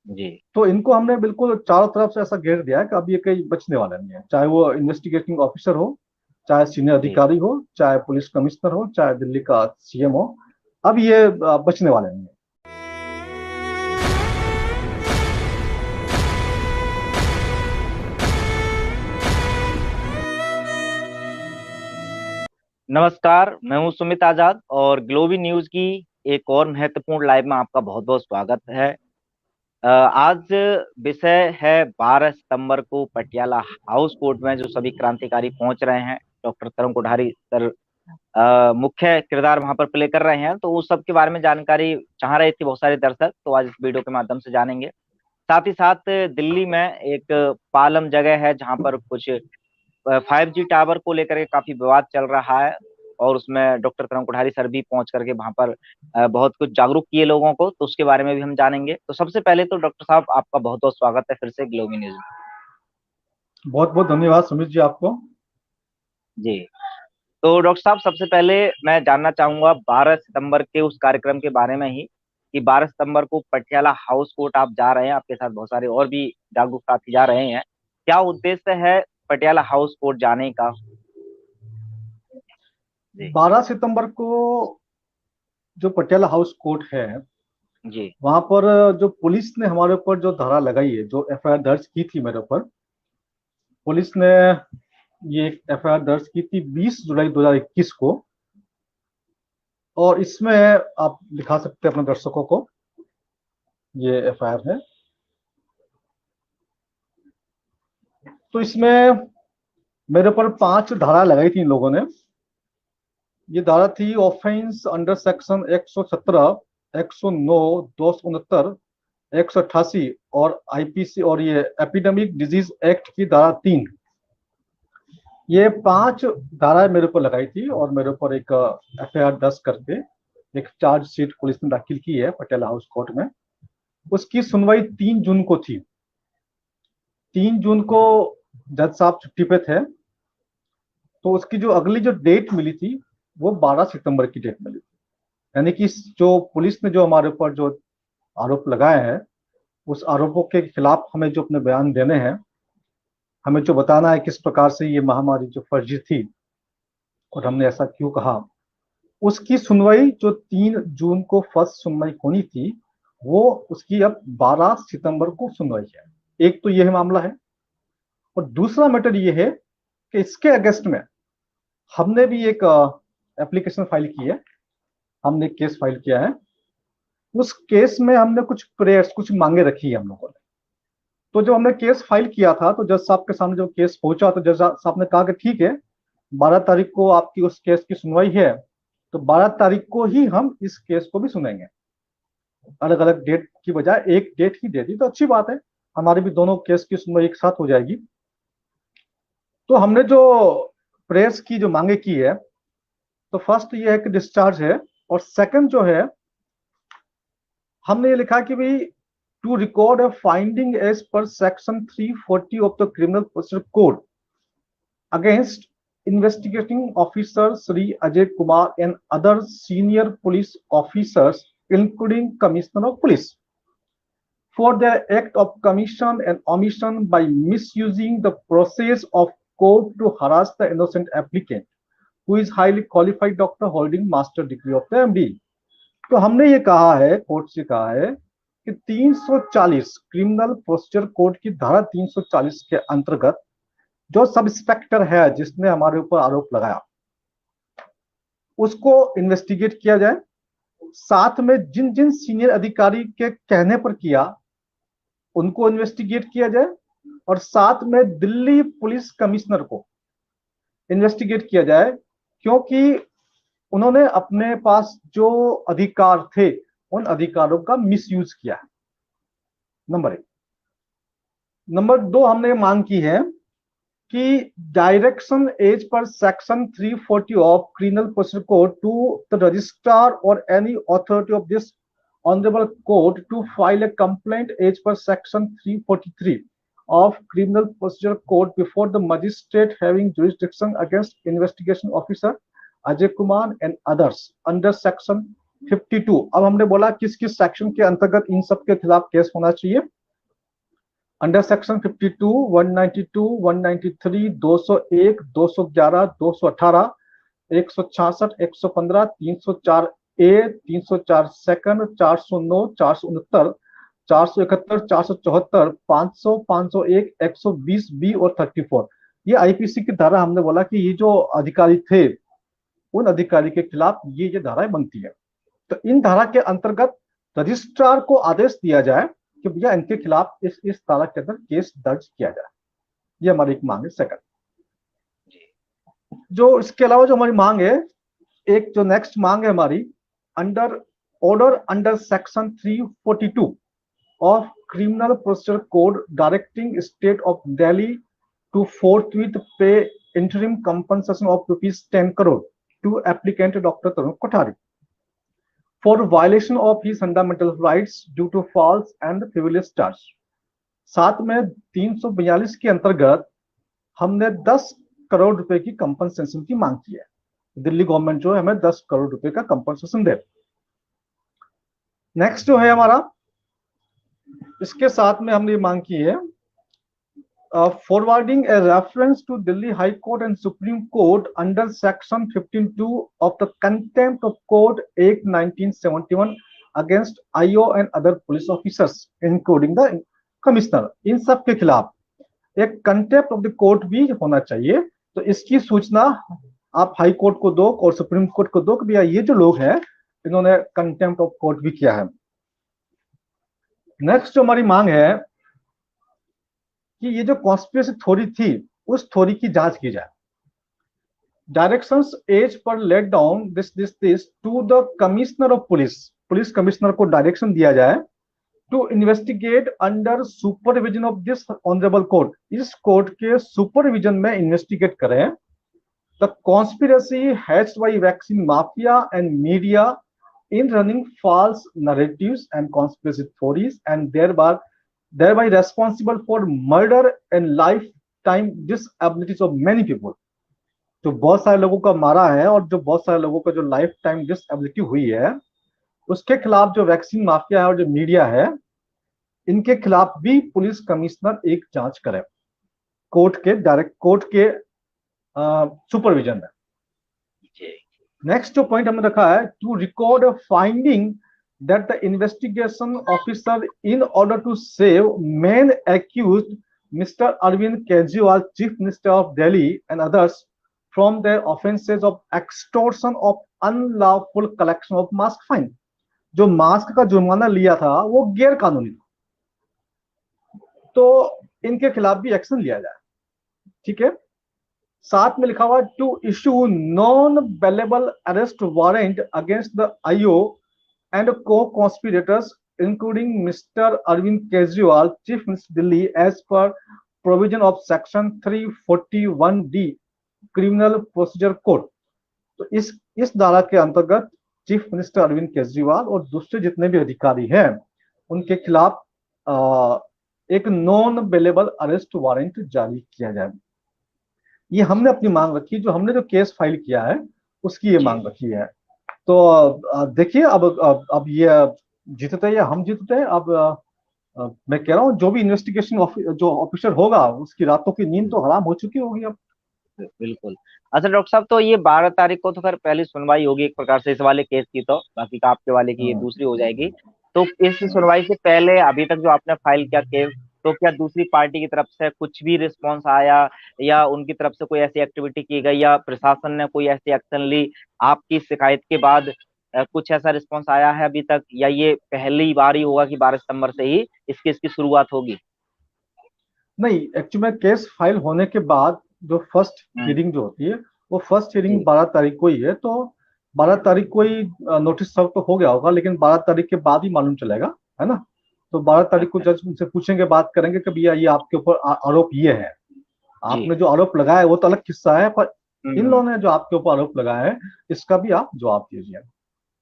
जी। तो इनको हमने बिल्कुल चारों तरफ से ऐसा घेर दिया है कि अब ये कहीं बचने वाला नहीं है, चाहे वो इन्वेस्टिगेटिंग ऑफिसर हो, चाहे सीनियर जी। अधिकारी हो, चाहे पुलिस कमिश्नर हो, चाहे दिल्ली का सीएम हो। अब ये बचने वाले नहीं है। नमस्कार, मैं हूं सुमित आजाद और ग्लोबी न्यूज की एक और महत्वपूर्ण लाइव में आपका बहुत बहुत स्वागत है। आज विषय है 12 सितंबर को पटियाला हाउस कोर्ट में जो सभी क्रांतिकारी पहुंच रहे हैं। डॉक्टर तरुण कोठारी सर मुख्य किरदार वहां पर प्ले कर रहे हैं, तो उस सब के बारे में जानकारी चाह रहे थे बहुत सारे दर्शक, तो आज इस वीडियो के माध्यम से जानेंगे। साथ ही साथ दिल्ली में एक पालम जगह है जहां पर कुछ 5G टावर को लेकर के काफी विवाद चल रहा है, और उसमें डॉक्टर तरुण कोठारी सर भी पहुंच करके वहां पर बहुत कुछ जागरूक किए लोगों को, तो उसके बारे में भी हम जानेंगे। तो सबसे पहले तो डॉक्टर साहब, आपका बहुत बहुत स्वागत है फिर से ग्लोबी न्यूज में। बहुत बहुत धन्यवाद सुमित जी आपको। जी। तो डॉक्टर साहब, सबसे पहले मैं जानना चाहूंगा 12 सितंबर के उस कार्यक्रम के बारे में ही, कि 12 सितंबर को पटियाला हाउस कोर्ट आप जा रहे हैं, आपके साथ बहुत सारे और भी जागरूक साथी जा रहे हैं। क्या उद्देश्य है पटियाला हाउस कोर्ट जाने का? जी। 12 सितंबर को जो पटियाला हाउस कोर्ट है, जी। वहां पर जो पुलिस ने हमारे ऊपर जो धारा लगाई है, जो एफआईआर दर्ज की थी मेरे ऊपर, पुलिस ने ये एफआईआर दर्ज की थी 20 जुलाई 2021 को। और इसमें आप दिखा सकते हैं अपने दर्शकों को, ये एफआईआर है। तो इसमें मेरे ऊपर 5 धारा लगाई थी इन लोगों ने। ये धारा थी ऑफेंस अंडर सेक्शन 117, 109, 269, 188 और आईपीसी, और ये एपिडेमिक डिजीज एक्ट की धारा 3। ये 5 धाराएं मेरे ऊपर लगाई थी और मेरे ऊपर एक एफआईआर दर्ज करके एक चार्जशीट पुलिस ने दाखिल की है पटियाला हाउस कोर्ट में। उसकी सुनवाई 3 जून को थी। 3 जून को जज साहब छुट्टी पे थे, तो उसकी जो अगली जो डेट मिली थी वो 12 सितंबर की डेट मिली थी। यानी कि जो पुलिस ने जो हमारे ऊपर जो आरोप लगाए हैं, उस आरोपों के खिलाफ हमें जो अपने बयान देने हैं, हमें जो बताना है किस प्रकार से ये महामारी जो फर्जी थी और हमने ऐसा क्यों कहा, उसकी सुनवाई जो 3 जून को फर्स्ट सुनवाई होनी थी, वो उसकी अब 12 सितंबर को सुनवाई है। एक तो यह मामला है। और दूसरा मैटर ये है कि इसके अगेंस्ट में हमने भी एक एप्लीकेशन फाइल की है, हमने एक केस फाइल किया है। उस केस में हमने कुछ प्रेयर्स, कुछ मांगे रखी है हम लोगों ने। तो जब हमने केस फाइल किया था, तो जज साहब के सामने जब केस पहुंचा, तो जज साहब ने कहा कि ठीक है, 12 तारीख को आपकी उस केस की सुनवाई है, तो 12 तारीख को ही हम इस केस को भी सुनेंगे। अलग अलग डेट की बजाय एक डेट ही दे दी, तो अच्छी बात है, हमारी भी दोनों केस की सुनवाई एक साथ हो जाएगी। तो हमने जो प्रेयर्स की जो मांगे की है, तो फर्स्ट ये है कि डिस्चार्ज है। और सेकंड जो है, हमने ये लिखा कि भाई to record a finding as per section 340 of the criminal procedure code against investigating officer Sri Ajay Kumar and other senior police officers, including Commissioner of Police, for their act of commission and omission by misusing the process of court to harass the innocent applicant, who is highly qualified doctor holding master degree of the MD। तो हमने ये कहा है, court से कहा है कि 340 criminal procedure code की धारा 340 के अंतर्गत जो सब इंस्पेक्टर है जिसने हमारे ऊपर आरोप लगाया, उसको इन्वेस्टिगेट किया जाए। साथ में जिन जिन सीनियर अधिकारी के कहने पर किया, उनको इन्वेस्टिगेट किया जाए। और साथ में दिल्ली पुलिस कमिश्नर को इन्वेस्टिगेट किया जाए, क्योंकि उन्होंने अपने पास जो अधिकार थे, उन अधिकारों का मिसयूज किया है। नंबर एक। नंबर दो, हमने मांग की है कि direction as per section 340 of criminal procedure code to the registrar और any authority of this honourable court to file a complaint as per section 343 of criminal procedure code before the magistrate having jurisdiction against investigation officer Ajay Kumar and others under section 52। अब हमने बोला किस किस section के अंतर्गत इन सब के खिलाफ केस होना चाहिए। अंडर सेक्शन 52, 192, 193, 201, 211, 218, 166, 115, 304 ए, 304 सेकंड, 409, 469, 471, 474, 500, 501, 120 बी और 34। ये आईपीसी की धारा हमने बोला कि ये जो अधिकारी थे उन अधिकारी के खिलाफ ये धाराएं बनती है। तो इन धारा के अंतर्गत रजिस्ट्रार को आदेश दिया जाए कि भैया इनके खिलाफ इस धारा के अंदर केस दर्ज किया जाए। ये हमारी एक मांग है। सेकंड, जो इसके अलावा जो हमारी मांग है, एक जो नेक्स्ट मांग है हमारी, order under section 342 of criminal procedure code directing state of Delhi to forthwith pay interim compensation of rupees 10 crore to applicant Dr. Tarun Kothari for violation of his fundamental rights due to false and frivolous charge। साथ में 342 के अंतर्गत हमने 10 करोड़ रुपए की compensation की मांग की है। दिल्ली गवर्नमेंट जो है हमें 10 करोड़ रुपए का कंपनसेशन दे। नेक्स्ट जो है हमारा, इसके साथ में हमने मांग की है forwarding a reference to Delhi High Court and Supreme Court under Section 15(2) of the Contempt of Court Act 1971 against IO and other police officers, including the commissioner। इन सब के खिलाफ एक कंटेम्प्ट ऑफ द कोर्ट भी होना चाहिए। तो इसकी सूचना आप हाई कोर्ट को दो और सुप्रीम कोर्ट को दो कि भैया ये जो लोग हैं इन्होंने कंटेम्प्ट ऑफ कोर्ट भी किया है। नेक्स्ट जो हमारी मांग है कि ये जो कॉन्स्पिरेसी थ्योरी थी उस थ्योरी की जांच की जाए। Directions as per laid down this to the commissioner of police. Police commissioner को डायरेक्शन दिया जाए to investigate under supervision of this honourable court. इस कोर्ट के सुपरविजन में इन्वेस्टिगेट करें the conspiracy hatched by vaccine mafia and media in running false narratives and conspiracy theories and thereby responsible for murder and lifetime disabilities of many people। जो बहुत सारे लोगों का मारा है और जो बहुत सारे लोगों का जो लाइफ टाइम डिसएबिलिटी हुई है उसके खिलाफ जो वैक्सीन माफिया है और जो मीडिया है इनके खिलाफ भी पुलिस कमिश्नर एक जांच करे कोर्ट के सुपरविजन में। नेक्स्ट जो पॉइंट हमने रखा है, to record finding that the investigation officer in order to save main accused mister Arvind Kejriwal chief minister of Delhi and others from their offences of extortion of unlawful collection of mask fine. जो mask का जुर्माना लिया था वो गैर कानूनी था, तो इनके खिलाफ भी एक्शन लिया जाए। ठीक है। साथ में लिखा हुआ to issue non bailable arrest warrant against the IO and co conspirators including mister Arvind Kejriwal chief minister Delhi as per provision of section 341D criminal procedure code. तो इस धारा के अंतर्गत चीफ मिनिस्टर अरविंद केजरीवाल और दूसरे जितने भी अधिकारी हैं उनके खिलाफ एक नॉन बेलेबल अरेस्ट वारंट जारी किया जाए। ये हमने अपनी मांग रखी, जो हमने जो केस फाइल किया है उसकी ये मांग रखी है। तो देखिए अब ये जीतते हैं या हम जीतते हैं। अब मैं कह रहा हूँ जो भी इन्वेस्टिगेशन जो ऑफिसर होगा उसकी रातों की नींद तो हराम हो चुकी होगी अब। बिल्कुल। अच्छा डॉक्टर साहब, तो ये 12 तारीख को तो खैर पहली सुनवाई होगी एक प्रकार से इस वाले केस की, तो बाकी का आपके वाले की ये दूसरी हो जाएगी। तो इस सुनवाई से पहले अभी तक जो आपने फाइल किया केस, तो क्या दूसरी पार्टी की तरफ से कुछ भी रिस्पॉन्स आया या उनकी तरफ से कोई ऐसी एक्टिविटी की गई या प्रशासन ने कोई ऐसी एक्शन ली आपकी शिकायत के बाद? कुछ ऐसा रिस्पॉन्स आया है अभी तक, या ये पहली बार ही होगा कि 12 सितंबर से ही इस केस की शुरुआत होगी? नहीं, एक्चुअली में केस फाइल होने के बाद जो फर्स्ट हियरिंग जो होती है वो फर्स्ट हियरिंग 12 तारीख को ही है। तो 12 तारीख को ही नोटिस सर्व तो हो गया होगा, लेकिन 12 तारीख के बाद ही मालूम चलेगा, है ना। तो 12 तारीख को जज उनसे पूछेंगे, बात करेंगे कि भैया ये आपके ऊपर आरोप ये है, आपने जो आरोप लगाया है वो तो अलग किस्सा है, पर इन लोगों ने जो आपके ऊपर आरोप लगाया है इसका भी आप जवाब दीजिए,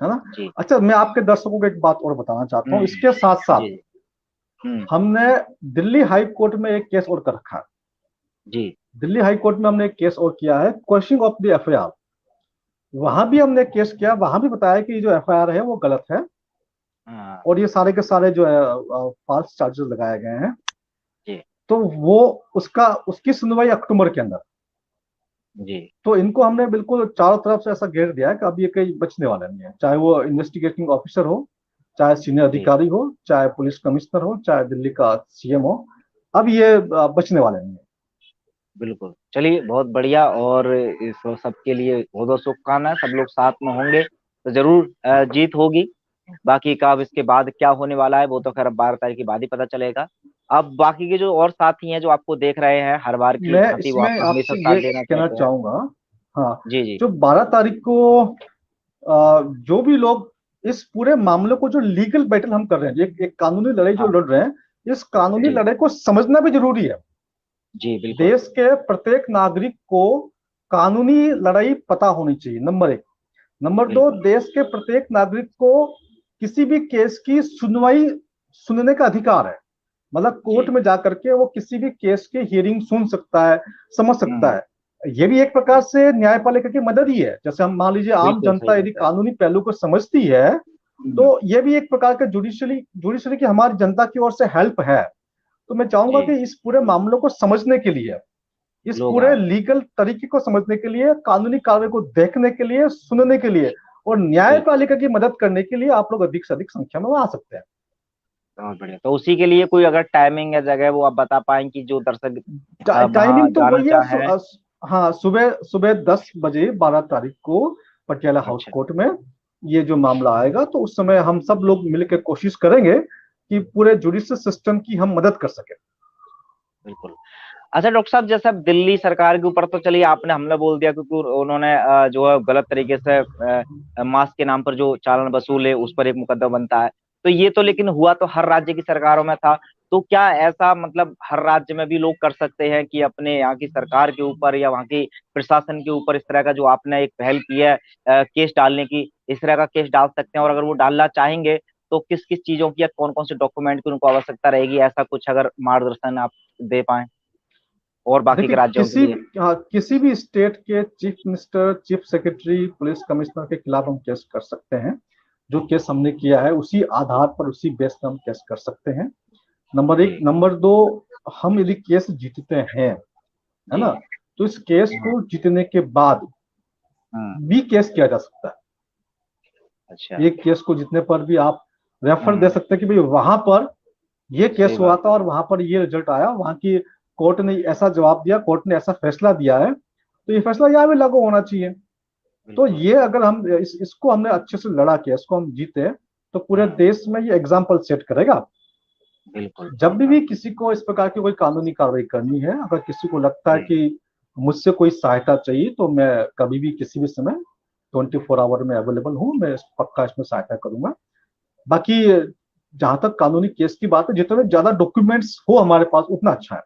है ना। अच्छा, मैं आपके दर्शकों को एक बात और बताना चाहता हूँ। इसके साथ साथ हमने दिल्ली हाई कोर्ट में एक केस और कर रखा है। दिल्ली हाई कोर्ट में हमने एक केस और किया है, क्वेश्चनिंग ऑफ द एफआईआर। वहां भी हमने केस किया, वहां भी बताया कि जो एफआईआर है वो गलत है, हाँ। और ये सारे के सारे जो है फॉल्स चार्जेस लगाए गए हैं। जी। तो वो उसका उसकी सुनवाई अक्टूबर के अंदर। जी। तो इनको हमने बिल्कुल चारों तरफ से ऐसा घेर दिया है कि अब ये कहीं बचने वाला नहीं है, चाहे वो इन्वेस्टिगेटिंग ऑफिसर हो, चाहे सीनियर जी। अधिकारी हो, चाहे पुलिस कमिश्नर हो, चाहे दिल्ली का सीएम हो। अब ये बचने वाले नहीं है। बिल्कुल, चलिए बहुत बढ़िया। और इस सबके लिए बहुत बहुत शुभकामनाएं, सब लोग साथ में होंगे तो जरूर जीत होगी। बाकी का अब इसके बाद क्या होने वाला है वो तो खैर अब 12 तारीख के बाद ही पता चलेगा। अब बाकी के जो और साथी हैं जो आपको देख रहे हैं हर बार की मैं भांति, वो इसमें आपका हमेशा आपसे साथ ये देना कहना चाहते हैं। चाहूंगा, हाँ, जी। जी। जो 12 तारीख को जो भी लोग इस पूरे मामले को, जो लीगल बैटल हम कर रहे हैं, एक कानूनी लड़ाई जो हाँ। लड़ रहे हैं, इस कानूनी जी। लड़ाई को समझना भी जरूरी है। जी बिल्कुल। देश के प्रत्येक नागरिक को कानूनी लड़ाई पता होनी चाहिए, नंबर एक। नंबर दो, बिल्कुल। देश के प्रत्येक नागरिक को किसी भी केस की सुनवाई सुनने का अधिकार है। मतलब कोर्ट जी। में जाकर के वो किसी भी केस की हियरिंग सुन सकता है, समझ सकता हम्म। है। ये भी एक प्रकार से न्यायपालिका की मदद ही है। जैसे हम मान लीजिए आम बिल्कुल सही जनता यदि बात है। कानूनी पहलू को समझती है, हम्म। तो ये भी एक प्रकार का जुडिशरी जुडिशरी की हमारी जनता की ओर से हेल्प है। तो मैं चाहूंगा जी। कि इस पूरे मामलों को समझने के लिए, इस लोग पूरे आए। लीगल तरीके को समझने के लिए, कानूनी कार्रवाई को देखने के लिए, सुनने के लिए और बिल्कुल। न्यायपालिका की मदद करने के लिए आप लोग अधिक से अधिक संख्या में आ सकते हैं। बहुत बढ़िया। तो उसी के लिए कोई अगर टाइमिंग या जगह वो आप बता पाएं कि जो दर्शक वहाँ टाइमिंग तो जाना वही है, चाहें। हाँ, सुबह सुबह 10 बजे 12 तारीख को पटियाला हाउस अच्छा। कोर्ट में ये जो मामला आएगा, तो उस समय हम सब लोग मिलकर कोशिश करेंगे कि पूरे जुडिशियल सिस्टम की हम मदद कर सके। बिल्कुल। अच्छा डॉक्टर साहब, जैसे अब दिल्ली सरकार के ऊपर तो चलिए आपने हमला बोल दिया क्योंकि उन्होंने जो है गलत तरीके से मास्क के नाम पर जो चालान वसूले उस पर एक मुकदमा बनता है। तो ये तो लेकिन हुआ तो हर राज्य की सरकारों में था। तो क्या ऐसा मतलब हर राज्य में भी लोग कर सकते हैं कि अपने यहाँ की सरकार के ऊपर या वहाँ की प्रशासन के ऊपर इस तरह का जो आपने एक पहल की है केस डालने की, इस तरह का केस डाल सकते हैं? और अगर वो डालना चाहेंगे तो किस किस चीजों की या कौन कौन से डॉक्यूमेंट की उनको आवश्यकता रहेगी, ऐसा कुछ अगर मार्गदर्शन आप दे पाए और बाकी के देखिए, राज्यों के लिए? किसी भी स्टेट के chief minister, chief secretary, police commissioner के खिलाफ हम केस कर सकते हैं। जो केस हमने किया है उसी आधार पर, उसी बेस पर हम केस कर सकते हैं। नंबर जी। एक। नंबर दो, हम यदि केस जीतते हैं, है जी। ना, तो इस केस हाँ। को जीतने के बाद हाँ। भी केस किया जा सकता अच्छा। है। एक केस को जीतने पर भी आप रेफर दे हाँ। सकते हैं कि भाई वहां पर ये केस सही हुआ बात था है। और वहां पर ये रिजल्ट आया, वहां की कोर्ट ने ऐसा जवाब दिया, कोर्ट ने ऐसा फैसला दिया है, तो ये फैसला यहाँ भी लागू होना चाहिए। तो बिल्कुल। ये अगर हम इसको हमने अच्छे से लड़ा के इसको हम जीते, तो पूरे हाँ। देश में ये एग्जाम्पल सेट करेगा। बिल्कुल जब सही भी बात। किसी को इस प्रकार की कोई कानूनी कार्रवाई करनी है, अगर किसी को लगता है जी। कि मुझसे कोई सहायता चाहिए, तो मैं कभी भी किसी भी समय 24 आवर में अवेलेबल हूँ। मैं पक्का इसमें सहायता करूंगा। बाकी जहां तक कानूनी केस की बात है, जितने ज्यादा डॉक्यूमेंट्स हो हमारे पास उतना अच्छा है।